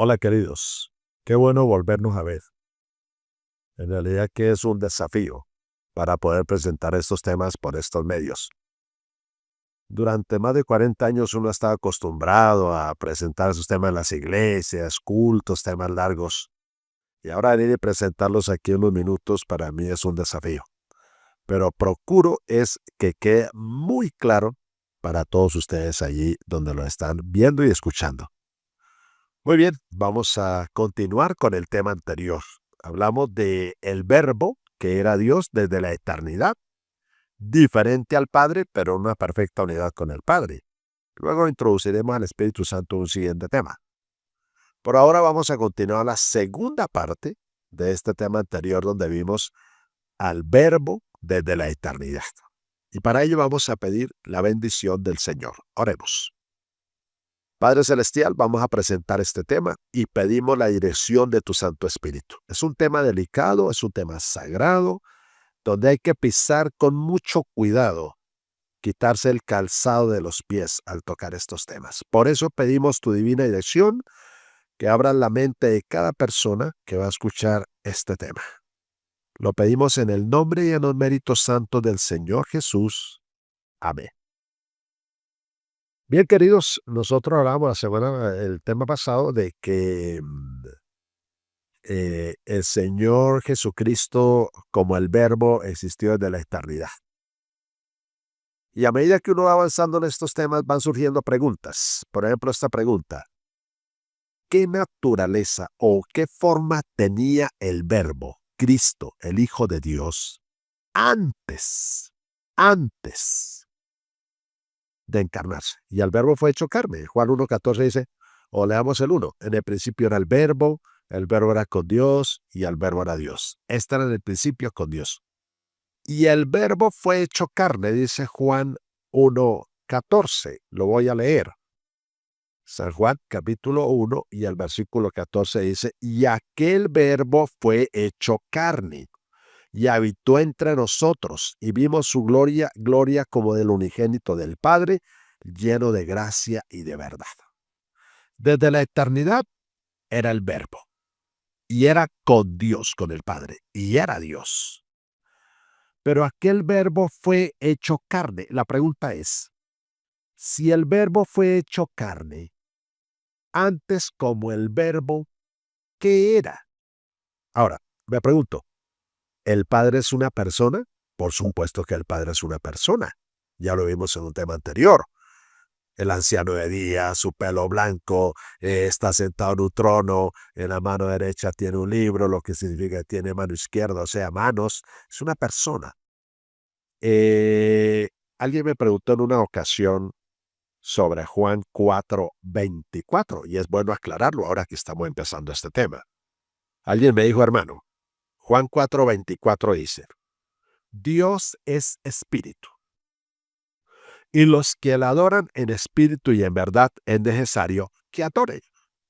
Hola queridos, qué bueno volvernos a ver. En realidad que es un desafío para poder presentar estos temas por estos medios. Durante más de 40 años uno está acostumbrado a presentar esos temas en las iglesias, cultos, temas largos. Y ahora venir y presentarlos aquí en unos minutos para mí es un desafío. Pero procuro es que quede muy claro para todos ustedes allí donde lo están viendo y escuchando. Muy bien, vamos a continuar con el tema anterior. Hablamos de el Verbo, que era Dios desde la eternidad, diferente al Padre, pero en una perfecta unidad con el Padre. Luego introduciremos al Espíritu Santo en un siguiente tema. Por ahora vamos a continuar la segunda parte de este tema anterior donde vimos al Verbo desde la eternidad. Y para ello vamos a pedir la bendición del Señor. Oremos. Padre Celestial, vamos a presentar este tema y pedimos la dirección de tu Santo Espíritu. Es un tema delicado, es un tema sagrado, donde hay que pisar con mucho cuidado, quitarse el calzado de los pies al tocar estos temas. Por eso pedimos tu divina dirección, que abra la mente de cada persona que va a escuchar este tema. Lo pedimos en el nombre y en los méritos santos del Señor Jesús. Amén. Bien, queridos, nosotros hablamos el tema pasado de que el Señor Jesucristo como el Verbo existió desde la eternidad. Y a medida que uno va avanzando en estos temas van surgiendo preguntas. Por ejemplo, esta pregunta: ¿qué naturaleza o qué forma tenía el Verbo, Cristo, el Hijo de Dios, antes de encarnarse? Y el Verbo fue hecho carne. Juan 1:14 dice, o leamos el 1, en el principio era el Verbo era con Dios y el Verbo era Dios. Este era en el principio con Dios. Y el Verbo fue hecho carne, dice Juan 1:14. Lo voy a leer. San Juan capítulo 1 y el versículo 14 dice, y aquel Verbo fue hecho carne y habitó entre nosotros, y vimos su gloria, gloria como del unigénito del Padre, lleno de gracia y de verdad. Desde la eternidad era el Verbo, y era con Dios, con el Padre, y era Dios. Pero aquel Verbo fue hecho carne. La pregunta es, si el Verbo fue hecho carne, antes como el Verbo, ¿qué era? Ahora, me pregunto, ¿el Padre es una persona? Por supuesto que el Padre es una persona. Ya lo vimos en un tema anterior. El anciano de día, su pelo blanco, está sentado en un trono, en la mano derecha tiene un libro, lo que significa que tiene mano izquierda, o sea, manos. Es una persona. Alguien me preguntó en una ocasión sobre Juan 4:24, y es bueno aclararlo ahora que estamos empezando este tema. Alguien me dijo, hermano, Juan 4:24 dice, Dios es espíritu, y los que le adoran en espíritu y en verdad es necesario que adoren.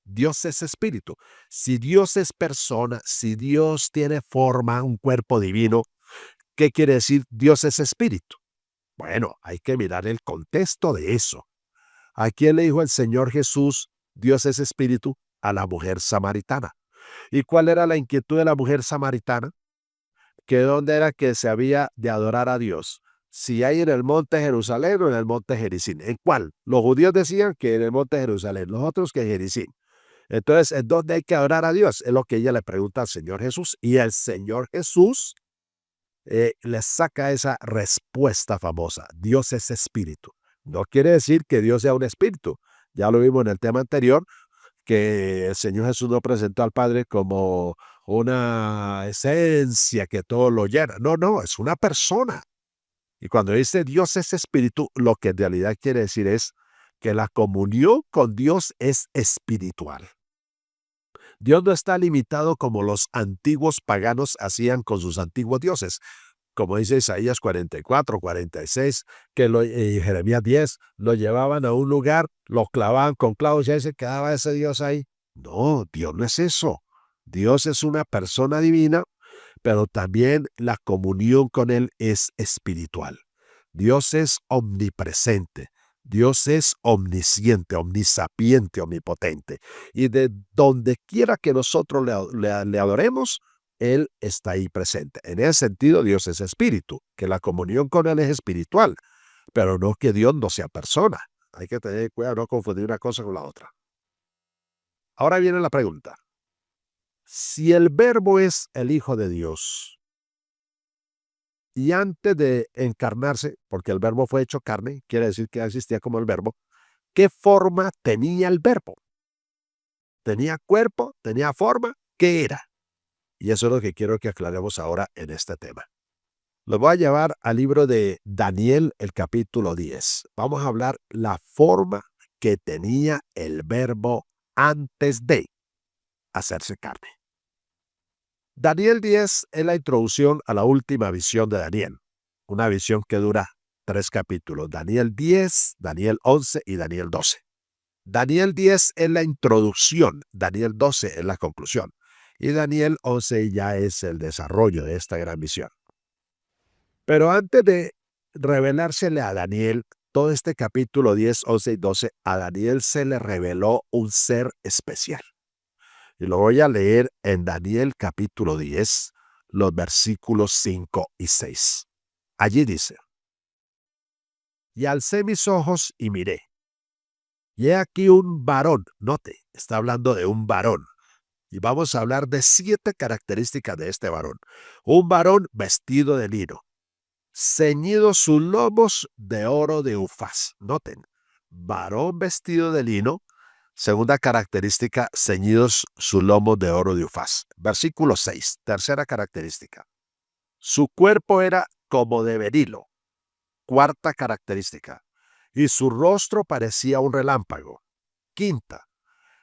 Dios es espíritu. Si Dios es persona, si Dios tiene forma, un cuerpo divino, ¿qué quiere decir Dios es espíritu? Bueno, hay que mirar el contexto de eso. ¿A quién le dijo el Señor Jesús, Dios es espíritu? A la mujer samaritana. ¿Y cuál era la inquietud de la mujer samaritana? Que dónde era que se había de adorar a Dios. Si hay en el monte Jerusalén o en el monte Gerizim. ¿En cuál? Los judíos decían que en el monte Jerusalén, los otros que en Gerizim. Entonces, ¿en dónde hay que adorar a Dios? Es lo que ella le pregunta al Señor Jesús. Y el Señor Jesús le saca esa respuesta famosa. Dios es espíritu. No quiere decir que Dios sea un espíritu. Ya lo vimos en el tema anterior, que el Señor Jesús no presentó al Padre como una esencia que todo lo llena. No, no, es una persona. Y cuando dice Dios es espíritu, lo que en realidad quiere decir es que la comunión con Dios es espiritual. Dios no está limitado como los antiguos paganos hacían con sus antiguos dioses. Como dice Isaías 44, 46, y Jeremías 10, lo llevaban a un lugar, lo clavaban con clavos y ahí se quedaba ese Dios ahí. No, Dios no es eso. Dios es una persona divina, pero también la comunión con Él es espiritual. Dios es omnipresente. Dios es omnisciente, omnisapiente, omnipotente. Y de donde quiera que nosotros le adoremos, Él está ahí presente. En ese sentido, Dios es espíritu, que la comunión con Él es espiritual, pero no que Dios no sea persona. Hay que tener cuidado, no confundir una cosa con la otra. Ahora viene la pregunta. Si el Verbo es el Hijo de Dios, y antes de encarnarse, porque el Verbo fue hecho carne, quiere decir que existía como el Verbo, ¿qué forma tenía el Verbo? ¿Tenía cuerpo? ¿Tenía forma? ¿Qué era? Y eso es lo que quiero que aclaremos ahora en este tema. Los voy a llevar al libro de Daniel, el capítulo 10. Vamos a hablar la forma que tenía el Verbo antes de hacerse carne. Daniel 10 es la introducción a la última visión de Daniel, una visión que dura 3 capítulos, Daniel 10, Daniel 11 y Daniel 12. Daniel 10 es la introducción, Daniel 12 es la conclusión y Daniel 11 ya es el desarrollo de esta gran visión. Pero antes de revelársele a Daniel, todo este capítulo 10, 11 y 12, a Daniel se le reveló un ser especial. Y lo voy a leer en Daniel capítulo 10, los versículos 5 y 6. Allí dice: Y alcé mis ojos y miré. Y he aquí un varón, note, está hablando de un varón. Y vamos a hablar de 7 características de este varón. Un varón vestido de lino, ceñidos sus lomos de oro de Ufaz. Noten, varón vestido de lino. Segunda característica, ceñidos sus lomos de oro de Ufaz. Versículo 6, tercera característica. Su cuerpo era como de berilo. Cuarta característica. Y su rostro parecía un relámpago. Quinta.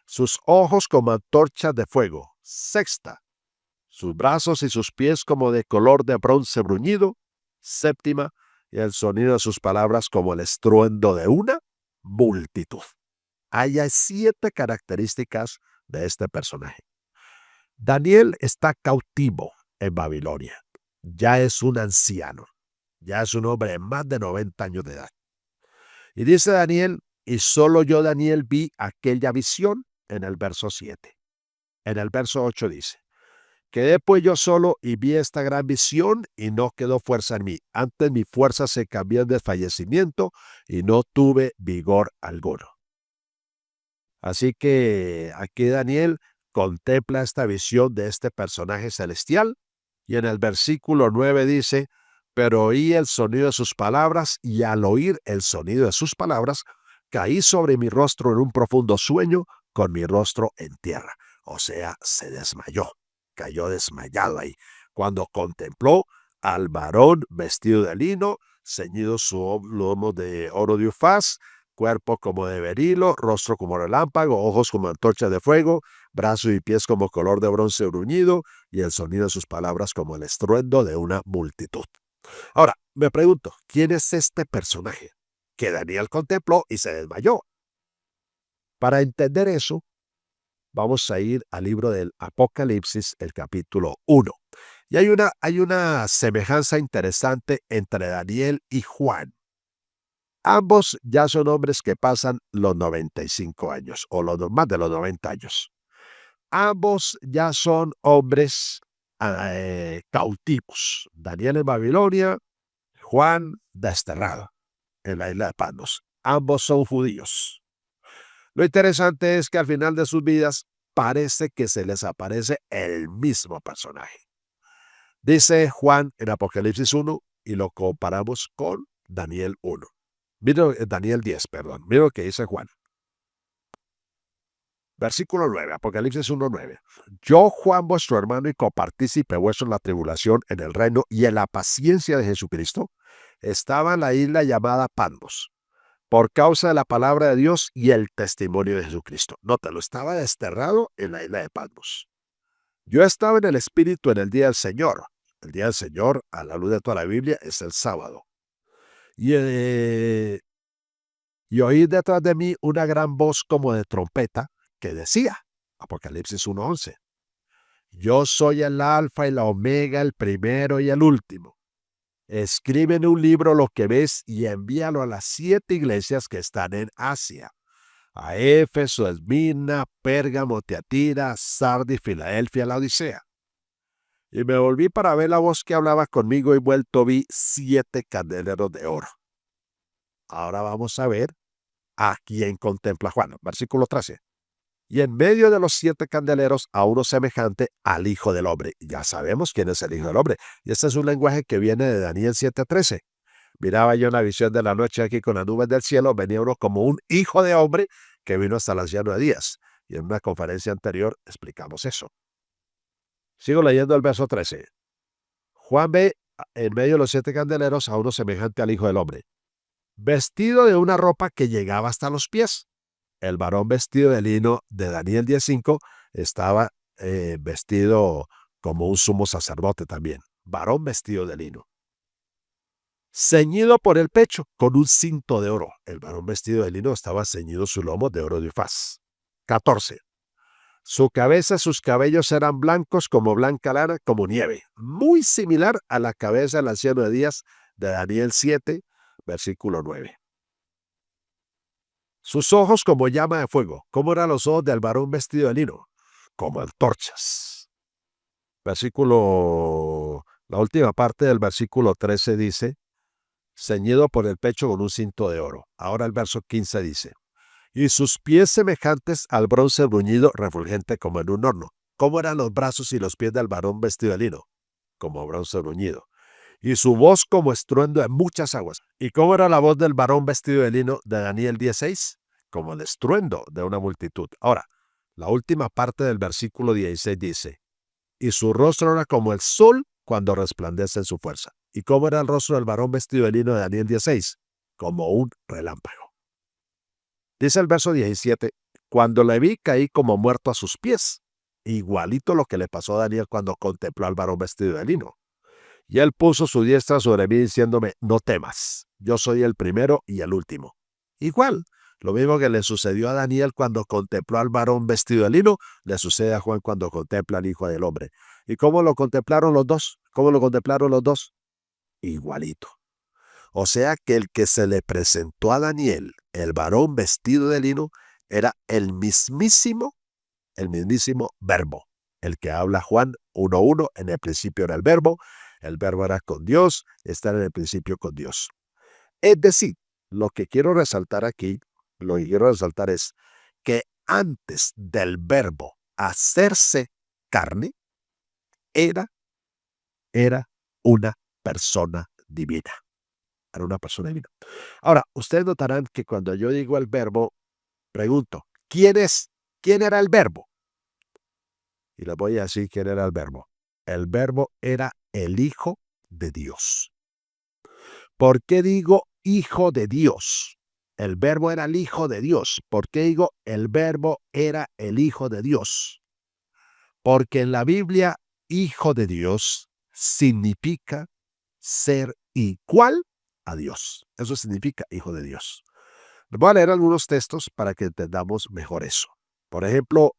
Sus ojos como antorchas de fuego. Sexta. Sus brazos y sus pies como de color de bronce bruñido. Séptima. Y el sonido de sus palabras como el estruendo de una multitud. Hay 7 características de este personaje. Daniel está cautivo en Babilonia. Ya es un anciano. Ya es un hombre de más de 90 años de edad. Y dice Daniel, y solo yo, Daniel, vi aquella visión en el verso 7. En el verso 8 dice: Quedé pues yo solo y vi esta gran visión y no quedó fuerza en mí. Antes mi fuerza se cambió en desfallecimiento y no tuve vigor alguno. Así que aquí Daniel contempla esta visión de este personaje celestial y en el versículo 9 dice: Pero oí el sonido de sus palabras y al oír el sonido de sus palabras caí sobre mi rostro en un profundo sueño con mi rostro en tierra. O sea, se desmayó, cayó desmayado ahí cuando contempló al varón vestido de lino, ceñido su lomo de oro de Ufaz, cuerpo como de berilo, rostro como relámpago, ojos como antorchas de fuego, brazos y pies como color de bronce bruñido, y el sonido de sus palabras como el estruendo de una multitud. Ahora, me pregunto, ¿quién es este personaje que Daniel contempló y se desmayó? Para entender eso, vamos a ir al libro del Apocalipsis, el capítulo 1. Y hay una semejanza interesante entre Daniel y Juan. Ambos ya son hombres que pasan los 95 años, o más de los 90 años. Ambos ya son hombres cautivos. Daniel en Babilonia, Juan desterrado en la isla de Patmos. Ambos son judíos. Lo interesante es que al final de sus vidas parece que se les aparece el mismo personaje. Dice Juan en Apocalipsis 1 y lo comparamos con Daniel 1. Mira, Daniel 10, perdón. Mira lo que dice Juan. Versículo 9, Apocalipsis 1:9. Yo, Juan, vuestro hermano y copartícipe vuestro en la tribulación, en el reino y en la paciencia de Jesucristo, estaba en la isla llamada Patmos, por causa de la palabra de Dios y el testimonio de Jesucristo. Nótalo, estaba desterrado en la isla de Patmos. Yo estaba en el Espíritu en el día del Señor. El día del Señor, a la luz de toda la Biblia, es el sábado. Y oí detrás de mí una gran voz como de trompeta que decía, Apocalipsis 1:11, yo soy el alfa y la omega, el primero y el último. escribe en un libro lo que ves y envíalo a las 7 iglesias que están en Asia. A Éfeso, Esmirna, Pérgamo, Tiatira, Sardis, Filadelfia, Laodicea. Y me volví para ver la voz que hablaba conmigo y vuelto vi 7 candeleros de oro. Ahora vamos a ver a quién contempla Juan. Versículo 13. Y en medio de los 7 candeleros a uno semejante al Hijo del Hombre. Ya sabemos quién es el Hijo del Hombre. Y este es un lenguaje que viene de Daniel 7:13. Miraba yo en la visión de la noche aquí con las nubes del cielo, venía uno como un hijo de hombre que vino hasta el anciano de días. Y en una conferencia anterior explicamos eso. Sigo leyendo el verso 13. Juan ve en medio de los 7 candeleros a uno semejante al Hijo del Hombre, vestido de una ropa que llegaba hasta los pies. El varón vestido de lino de Daniel 10:5 estaba vestido como un sumo sacerdote también. Varón vestido de lino. Ceñido por el pecho con un cinto de oro. El varón vestido de lino estaba ceñido su lomo de oro de Ufaz. 14. Su cabeza, sus cabellos eran blancos como blanca lana, como nieve, muy similar a la cabeza del anciano de días de Daniel 7, versículo 9. Sus ojos como llama de fuego. ¿Cómo eran los ojos del varón vestido de lino? Como antorchas. La última parte del versículo 13 dice, ceñido por el pecho con un cinto de oro. Ahora el verso 15 dice, y sus pies semejantes al bronce bruñido, refulgente como en un horno. ¿Cómo eran los brazos y los pies del varón vestido de lino? Como bronce bruñido. Y su voz como estruendo de muchas aguas. ¿Y cómo era la voz del varón vestido de lino de Daniel 16? Como el estruendo de una multitud. Ahora, la última parte del versículo 16 dice, y su rostro era como el sol cuando resplandece en su fuerza. ¿Y cómo era el rostro del varón vestido de lino de Daniel 16? Como un relámpago. Dice el verso 17, cuando le vi caí como muerto a sus pies. Igualito lo que le pasó a Daniel cuando contempló al varón vestido de lino. Y él puso su diestra sobre mí diciéndome, no temas, yo soy el primero y el último. Igual, lo mismo que le sucedió a Daniel cuando contempló al varón vestido de lino, le sucede a Juan cuando contempla al Hijo del Hombre. ¿Y cómo lo contemplaron los dos? ¿Cómo lo contemplaron los dos? Igualito. O sea que el que se le presentó a Daniel, el varón vestido de lino, era el mismísimo Verbo. El que habla Juan 1:1, en el principio era el Verbo era con Dios, está en el principio con Dios. Es decir, lo que quiero resaltar es que antes del Verbo hacerse carne, era una persona divina. Era una persona divina. Ahora, ustedes notarán que cuando yo digo el Verbo, pregunto, ¿quién es? ¿Quién era el Verbo? Y les voy a decir quién era el Verbo. El Verbo era el Hijo de Dios. ¿Por qué digo Hijo de Dios? El Verbo era el Hijo de Dios. ¿Por qué digo el Verbo era el Hijo de Dios? Porque en la Biblia, Hijo de Dios significa ser igual a Dios. Eso significa Hijo de Dios. Les voy a leer algunos textos para que entendamos mejor eso. Por ejemplo,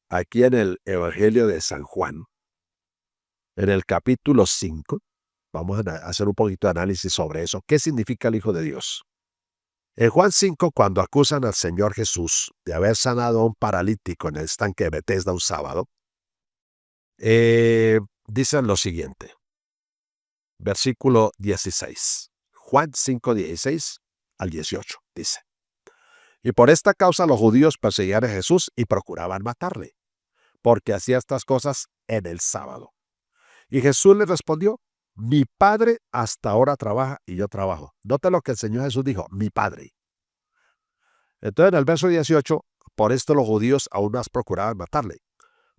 aquí en el Evangelio de San Juan, en el capítulo 5, vamos a hacer un poquito de análisis sobre eso. ¿Qué significa el Hijo de Dios? En Juan 5, cuando acusan al Señor Jesús de haber sanado a un paralítico en el estanque de Betesda un sábado, dicen lo siguiente. Versículo 16. Juan 5, 16 al 18, dice. Y por esta causa los judíos perseguían a Jesús y procuraban matarle, porque hacía estas cosas en el sábado. Y Jesús le respondió, mi Padre hasta ahora trabaja y yo trabajo. Note lo que el Señor Jesús dijo, mi Padre. Entonces en el verso 18, por esto los judíos aún más procuraban matarle,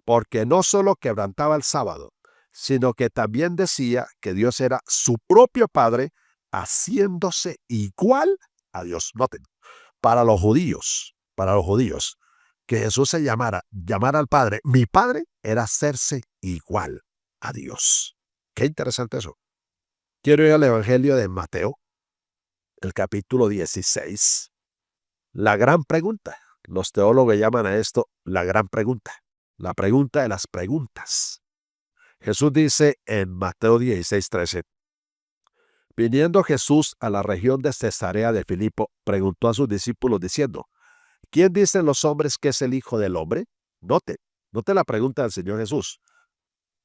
porque no solo quebrantaba el sábado, sino que también decía que Dios era su propio Padre, haciéndose igual a Dios. Noten, para los judíos, que Jesús se llamar al Padre, mi Padre, era hacerse igual a Dios. Qué interesante eso. Quiero ir al Evangelio de Mateo, el capítulo 16. La gran pregunta. Los teólogos llaman a esto la gran pregunta. La pregunta de las preguntas. Jesús dice en Mateo 16:13, viniendo Jesús a la región de Cesarea de Filipo, preguntó a sus discípulos diciendo, ¿quién dicen los hombres que es el Hijo del Hombre? Note la pregunta del Señor Jesús.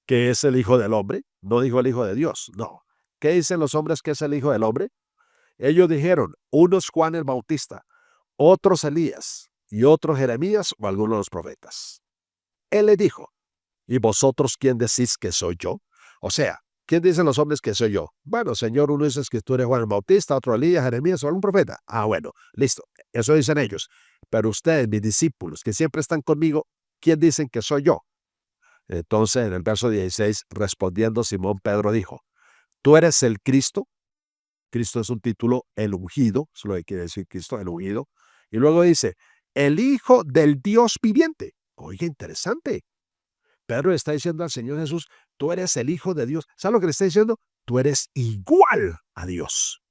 ¿Qué es el Hijo del Hombre? No dijo el Hijo de Dios, no. ¿Qué dicen los hombres que es el Hijo del Hombre? Ellos dijeron, unos Juan el Bautista, otros Elías, y otros Jeremías o algunos de los profetas. Él le dijo, ¿y vosotros quién decís que soy yo? O sea, ¿quién dicen los hombres que soy yo? Bueno, Señor, uno dice que tú eres Juan el Bautista, otro Elías, Jeremías o algún profeta. Ah, bueno, listo, eso dicen ellos. Pero ustedes, mis discípulos, que siempre están conmigo, ¿quién dicen que soy yo? Entonces, en el verso 16, respondiendo Simón Pedro dijo, ¿tú eres el Cristo? Cristo es un título, el ungido, eso es lo que quiere decir Cristo, el ungido. Y luego dice, el Hijo del Dios viviente. Oiga, interesante. Pedro le está diciendo al Señor Jesús, tú eres el Hijo de Dios. ¿Sabes lo que le está diciendo? Tú eres igual a Dios.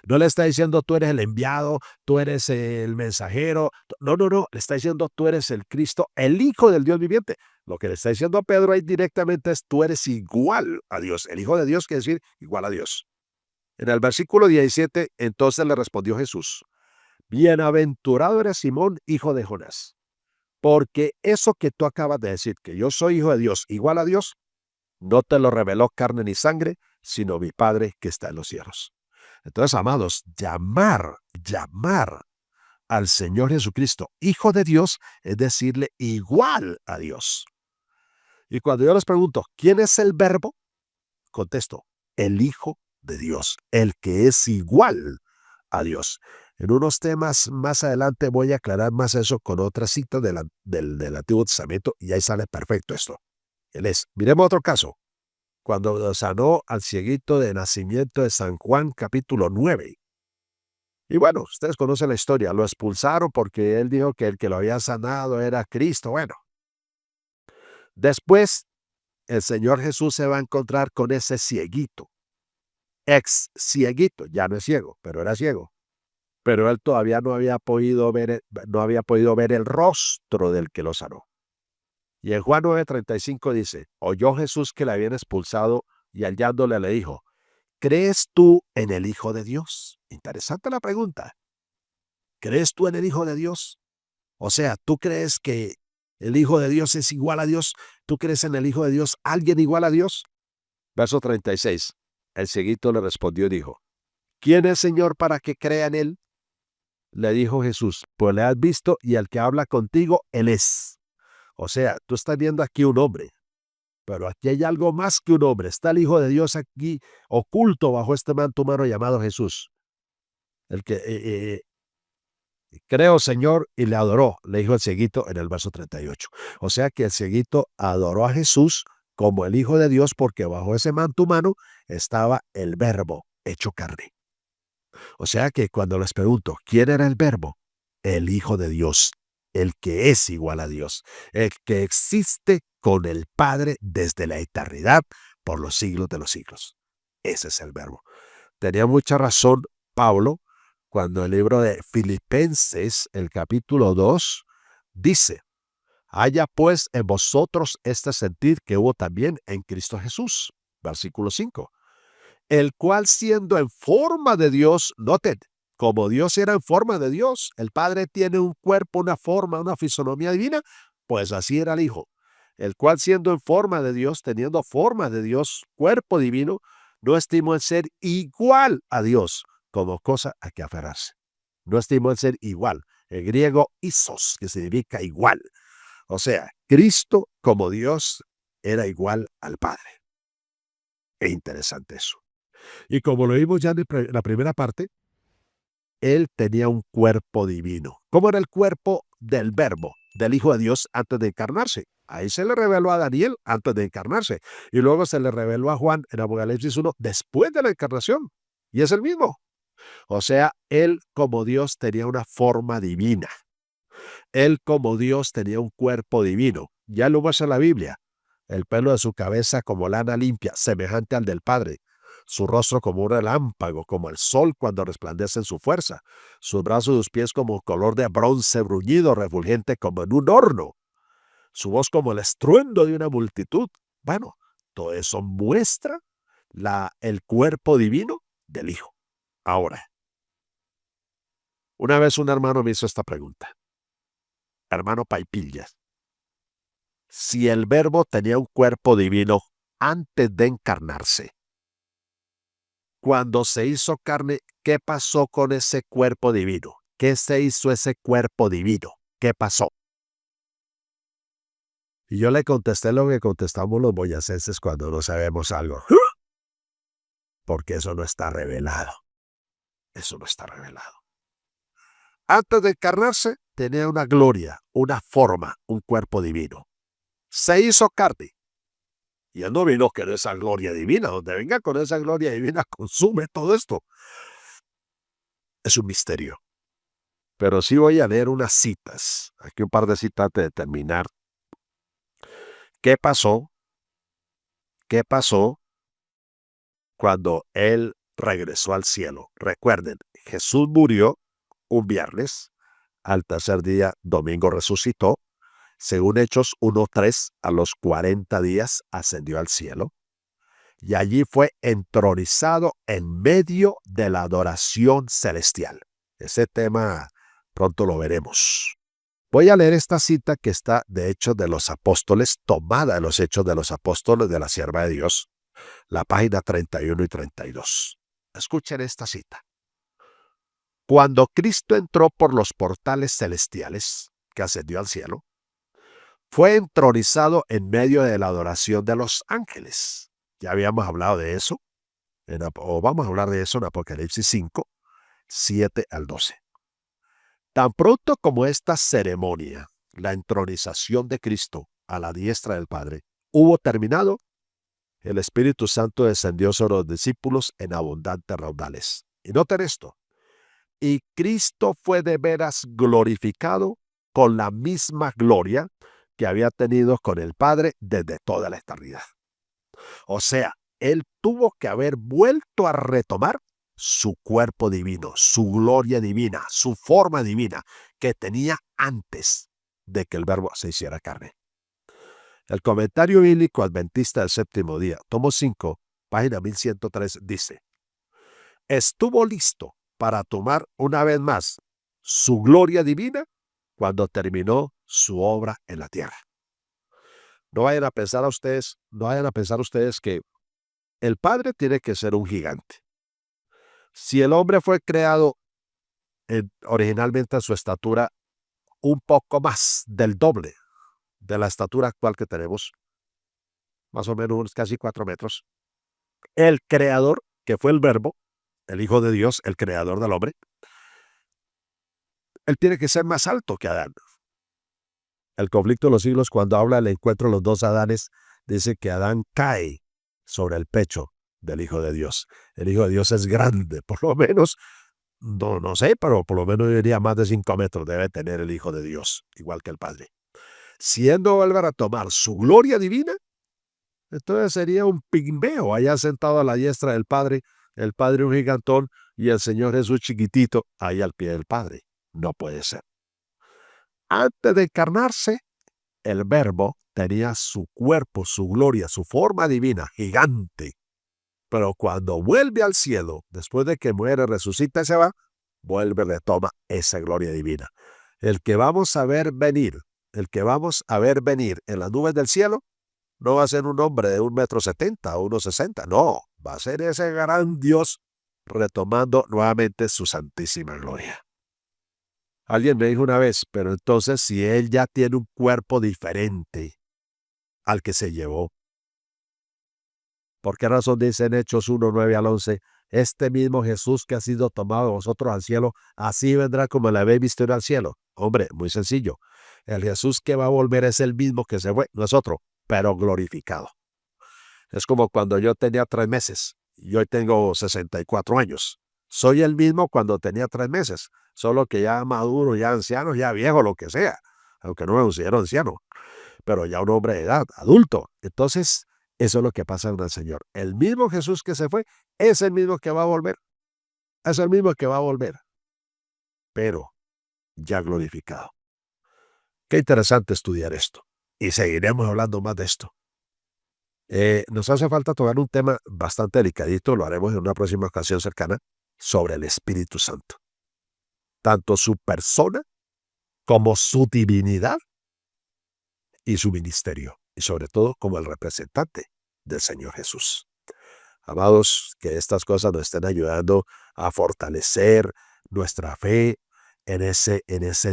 No le está diciendo tú eres el enviado, tú eres el mensajero. No. Le está diciendo tú eres el Cristo, el Hijo del Dios viviente. Lo que le está diciendo a Pedro ahí directamente es tú eres igual a Dios. El Hijo de Dios quiere decir igual a Dios. En el versículo 17, entonces le respondió Jesús, bienaventurado eres Simón, hijo de Jonás, porque eso que tú acabas de decir, que yo soy hijo de Dios, igual a Dios, no te lo reveló carne ni sangre, sino mi Padre que está en los cielos. Entonces, amados, llamar al Señor Jesucristo, Hijo de Dios, es decirle igual a Dios. Y cuando yo les pregunto, ¿quién es el Verbo? Contesto, el Hijo de Dios, el que es igual a Dios. En unos temas más adelante voy a aclarar más eso con otra cita del Antiguo Testamento y ahí sale perfecto esto. Él es. Miremos otro caso. Cuando sanó al cieguito de nacimiento de San Juan, capítulo 9. Y bueno, ustedes conocen la historia. Lo expulsaron porque él dijo que el que lo había sanado era Cristo. Bueno, después el Señor Jesús se va a encontrar con ese cieguito. Ex cieguito, ya no es ciego, pero era ciego. Pero él todavía no había podido ver el rostro del que lo sanó. Y en Juan 9:35 dice, oyó Jesús que le habían expulsado y hallándole le dijo, ¿crees tú en el Hijo de Dios? Interesante la pregunta. ¿Crees tú en el Hijo de Dios? O sea, ¿tú crees que el Hijo de Dios es igual a Dios? ¿Tú crees en el Hijo de Dios alguien igual a Dios? Verso 36. El cieguito le respondió y dijo, ¿quién es Señor para que crea en él? Le dijo Jesús, pues le has visto y el que habla contigo, él es. O sea, tú estás viendo aquí un hombre, pero aquí hay algo más que un hombre. Está el Hijo de Dios aquí oculto bajo este manto humano llamado Jesús. El que creo, Señor, y le adoró, le dijo el cieguito en el verso 38. O sea que el cieguito adoró a Jesús como el Hijo de Dios porque bajo ese manto humano estaba el Verbo hecho carne. O sea que cuando les pregunto, ¿quién era el Verbo? El Hijo de Dios, el que es igual a Dios, el que existe con el Padre desde la eternidad por los siglos de los siglos. Ese es el Verbo. Tenía mucha razón Pablo cuando el libro de Filipenses, el capítulo 2, dice, haya pues en vosotros este sentir que hubo también en Cristo Jesús. Versículo 5. El cual siendo en forma de Dios, noten, como Dios era en forma de Dios, el Padre tiene un cuerpo, una forma, una fisonomía divina, pues así era el Hijo, el cual siendo en forma de Dios, teniendo forma de Dios, cuerpo divino, no estimó el ser igual a Dios como cosa a que aferrarse. No estimó el ser igual. El griego isos, que significa igual. O sea, Cristo como Dios era igual al Padre. Es interesante eso. Y como lo vimos ya en la primera parte, él tenía un cuerpo divino. ¿Cómo era el cuerpo del Verbo, del Hijo de Dios antes de encarnarse? Ahí se le reveló a Daniel antes de encarnarse. Y luego se le reveló a Juan en Apocalipsis 1 después de la encarnación. Y es el mismo. O sea, él como Dios tenía una forma divina. Él como Dios tenía un cuerpo divino. Ya lo muestra la Biblia. El pelo de su cabeza como lana limpia, semejante al del Padre. Su rostro como un relámpago, como el sol cuando resplandece en su fuerza. Sus brazos y sus pies como color de bronce bruñido, refulgente como en un horno. Su voz como el estruendo de una multitud. Bueno, Todo eso muestra el cuerpo divino del Hijo. Ahora, una vez un hermano me hizo esta pregunta. Hermano Paipillas, si el Verbo tenía un cuerpo divino antes de encarnarse, cuando se hizo carne, ¿qué pasó con ese cuerpo divino? ¿Qué se hizo ese cuerpo divino? ¿Qué pasó? Y yo le contesté lo que contestamos los boyacenses cuando no sabemos algo. Porque eso no está revelado. Eso no está revelado. Antes de encarnarse, tenía una gloria, una forma, un cuerpo divino. Se hizo carne. Y él no vino con esa gloria divina. Donde venga con esa gloria divina, consume todo esto. Es un misterio. Pero sí voy a leer unas citas. Aquí un par de citas antes de terminar. ¿Qué pasó? ¿Qué pasó cuando él regresó al cielo? Recuerden, Jesús murió un viernes. Al tercer día, domingo, resucitó. Según Hechos 1:3, a los 40 días ascendió al cielo. Y allí fue entronizado en medio de la adoración celestial. Ese tema pronto lo veremos. Voy a leer esta cita que está de Hechos de los Apóstoles, tomada de los Hechos de los Apóstoles de la Sierva de Dios, la página 31 y 32. Escuchen esta cita. Cuando Cristo entró por los portales celestiales, que ascendió al cielo, fue entronizado en medio de la adoración de los ángeles. Ya habíamos hablado de eso, o vamos a hablar de eso en Apocalipsis 5, 7 al 12. Tan pronto como esta ceremonia, la entronización de Cristo a la diestra del Padre, hubo terminado, el Espíritu Santo descendió sobre los discípulos en abundantes raudales. Y noten esto. Y Cristo fue de veras glorificado con la misma gloria que había tenido con el Padre desde toda la eternidad. O sea, él tuvo que haber vuelto a retomar su cuerpo divino, su gloria divina, su forma divina que tenía antes de que el Verbo se hiciera carne. El comentario bíblico adventista del séptimo día, tomo 5, página 1103, dice: estuvo listo para tomar una vez más su gloria divina cuando terminó su obra en la tierra. No vayan a pensar ustedes que el Padre tiene que ser un gigante. Si el hombre fue creado originalmente a su estatura un poco más del doble de la estatura actual que tenemos, más o menos casi 4 metros, el creador, que fue el Verbo, el Hijo de Dios, el creador del hombre, él tiene que ser más alto que Adán. El conflicto de los siglos, cuando habla del encuentro de los dos Adanes, dice que Adán cae sobre el pecho del Hijo de Dios. El Hijo de Dios es grande, por lo menos, no sé, pero por lo menos yo diría más de 5 metros debe tener el Hijo de Dios, igual que el Padre. Si él no vuelve a tomar su gloria divina, entonces sería un pigmeo allá sentado a la diestra del Padre, el Padre un gigantón y el Señor Jesús chiquitito ahí al pie del Padre. No puede ser. Antes de encarnarse, el Verbo tenía su cuerpo, su gloria, su forma divina, gigante. Pero cuando vuelve al cielo, después de que muere, resucita y se va, vuelve y retoma esa gloria divina. El que vamos a ver venir en las nubes del cielo, no va a ser un hombre de 1,70 m o 1,60 m, no, va a ser ese gran Dios retomando nuevamente su santísima gloria. Alguien me dijo una vez, pero entonces si él ya tiene un cuerpo diferente al que se llevó, ¿por qué razón dice en Hechos 1, 9 al 11, este mismo Jesús que ha sido tomado de vosotros al cielo, así vendrá como le habéis visto ir al cielo? Hombre, muy sencillo. El Jesús que va a volver es el mismo que se fue, no es otro, pero glorificado. Es como cuando yo tenía 3 meses y hoy tengo 64 años. Soy el mismo cuando tenía 3 meses, solo que ya maduro, ya anciano, ya viejo, lo que sea, aunque no me considero anciano, pero ya un hombre de edad, adulto. Entonces, eso es lo que pasa en el Señor. El mismo Jesús que se fue es el mismo que va a volver. Es el mismo que va a volver, pero ya glorificado. Qué interesante estudiar esto. Y seguiremos hablando más de esto. Nos hace falta tocar un tema bastante delicadito, lo haremos en una próxima ocasión cercana, sobre el Espíritu Santo. Tanto su persona como su divinidad y su ministerio, y sobre todo como el representante del Señor Jesús. Amados, que estas cosas nos estén ayudando a fortalecer nuestra fe en ese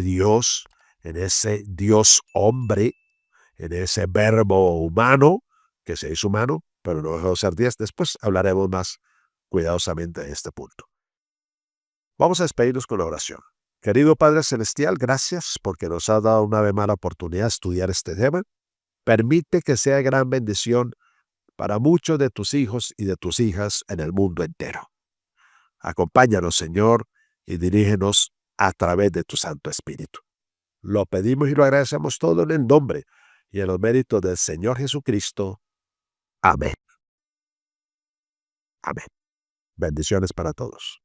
Dios hombre, en ese verbo humano, que se hizo humano, pero no dejó de ser Dios. Después hablaremos más cuidadosamente de este punto. Vamos a despedirnos con la oración. Querido Padre Celestial, gracias porque nos has dado una vez más la oportunidad de estudiar este tema. Permite que sea gran bendición para muchos de tus hijos y de tus hijas en el mundo entero. Acompáñanos, Señor, y dirígenos a través de tu Santo Espíritu. Lo pedimos y lo agradecemos todo en el nombre y en los méritos del Señor Jesucristo. Amén. Amén. Bendiciones para todos.